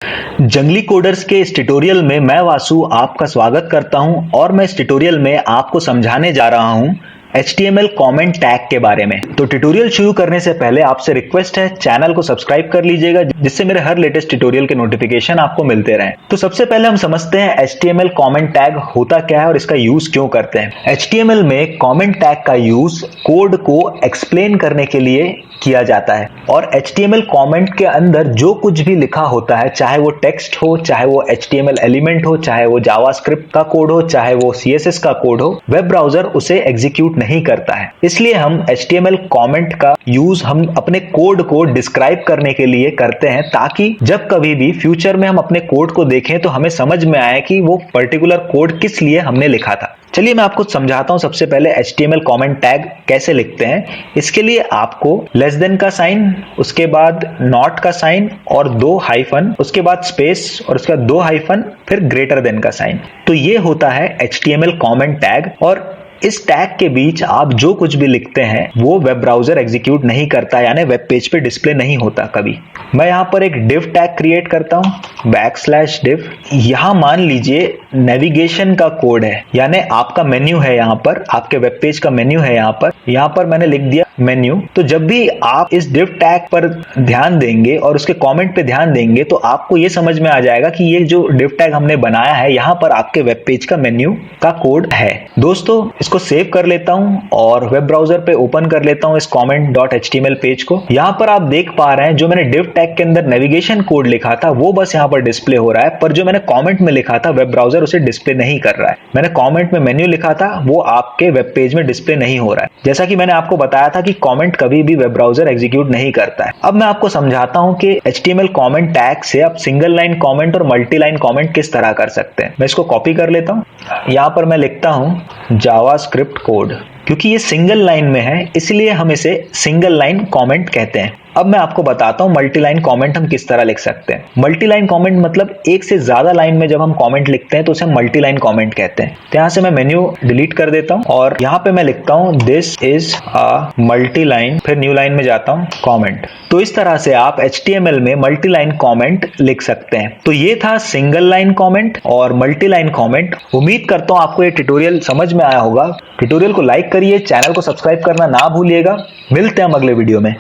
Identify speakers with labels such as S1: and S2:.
S1: जंगली कोडर्स के इस ट्यूटोरियल में मैं वासु आपका स्वागत करता हूं और मैं इस ट्यूटोरियल में आपको समझाने जा रहा हूं HTML कमेंट टैग के बारे में। तो ट्यूटोरियल शुरू करने से पहले आपसे रिक्वेस्ट है, चैनल को सब्सक्राइब कर लीजिएगा जिससे मेरे हर लेटेस्ट ट्यूटोरियल के नोटिफिकेशन आपको मिलते रहें। तो सबसे पहले हम समझते हैं HTML कमेंट टैग होता क्या है और इसका यूज क्यों करते हैं। HTML में कमेंट टैग का यूज कोड को एक्सप्लेन करने के लिए किया जाता है और HTML कमेंट के अंदर जो कुछ भी लिखा होता है, चाहे वो टेक्स्ट हो, चाहे वो HTML एलिमेंट हो, चाहे वो जावास्क्रिप्ट का कोड हो, चाहे वो CSS का कोड हो, वेब ब्राउजर उसे एग्जीक्यूट नहीं करता है। इसलिए हम HTML कमेंट का यूज हम अपने कोड को डिस्क्राइब करने के लिए करते हैं, ताकि जब कभी भी फ्यूचर में हम अपने कोड को देखें तो हमें समझ में आए कि वो पर्टिकुलर कोड किस लिए हमने लिखा था। चलिए मैं आपको समझाता हूं सबसे पहले HTML कमेंट टैग कैसे लिखते हैं। इसके लिए आपको लेस देन का साइन, उसके बाद नॉट का साइन और 2 हाइफन, उसके बाद स्पेस और उसके बाद 2 हाइफन, फिर ग्रेटर देन का साइन। तो ये होता है HTML कमेंट टैग और इस टैग के बीच आप जो कुछ भी लिखते हैं वो वेब ब्राउजर एग्जीक्यूट नहीं करता, यानी वेब पेज पे डिस्प्ले नहीं होता कभी। मैं यहां पर एक div टैग क्रिएट करता हूं, /div। यहां मान लीजिए नेविगेशन का कोड है, यानी आपका मेन्यू है, यहां पर आपके वेब पेज का मेन्यू है। यहां पर मैंने लिख दिया मेन्यू। तो जब भी आप इस div टैग पर ध्यान देंगे और उसके कमेंट पे ध्यान देंगे तो आपको ये समझ में आ जाएगा कि ये जो div टैग हमने बनाया है, यहां पर आपके वेब पेज का मेन्यू का कोड है। दोस्तों इसको सेव कर लेता हूं और वेब ब्राउजर पे ओपन कर लेता हूं इस comment.html पेज को। यहां पर आप देख पा रहे हैं जो मैंने div टैग के अंदर नेविगेशन कोड लिखा था वो बस यहां पर डिस्प्ले हो रहा है, पर जो मैंने कमेंट में लिखा था वेब ब्राउजर उसे डिस्प्ले नहीं कर रहा है। मैंने कमेंट में मेन्यू लिखा था, वो आपके वेब पेज में डिस्प्ले नहीं हो रहा है। जैसा कि मैंने आपको बताया था कि कमेंट कभी भी वेब ब्राउजर एग्जीक्यूट नहीं करता है। अब मैं आपको समझाता हूं कि HTML कमेंट टैग से आप सिंगल लाइन कमेंट और मल्टी लाइन कमेंट किस तरह कर सकते हैं। मैं इसको कॉपी कर लेता हूं। यहां पर मैं लिखता हूं जावास्क्रिप्ट कोड। क्योंकि ये सिंगल लाइन में है इसलिए हम इसे सिंगल लाइन कमेंट कहते हैं। अब मैं आपको बताता हूं मल्टी लाइन कमेंट हम किस तरह लिख सकते हैं। मल्टी लाइन कमेंट मतलब एक से ज्यादा लाइन में जब हम कमेंट लिखते हैं तो उसे मल्टी लाइन कमेंट कहते हैं। तो यहां से मैं मेन्यू डिलीट कर देता हूं और यहां पे मैं लिखता हूं this is a multi line, फिर न्यू लाइन में जाता हूं कमेंट। तो इस तरह से आप HTML में मल्टी लाइन कमेंट लिख सकते हैं। तो ये था सिंगल लाइन कमेंट और मल्टी लाइन कमेंट। उम्मीद करता हूं आपको ये ट्यूटोरियल समझ में आया होगा। ट्यूटोरियल को लाइक करिए, चैनल को सब्सक्राइब करना ना भूलिएगा। मिलते हैं हम अगले वीडियो में।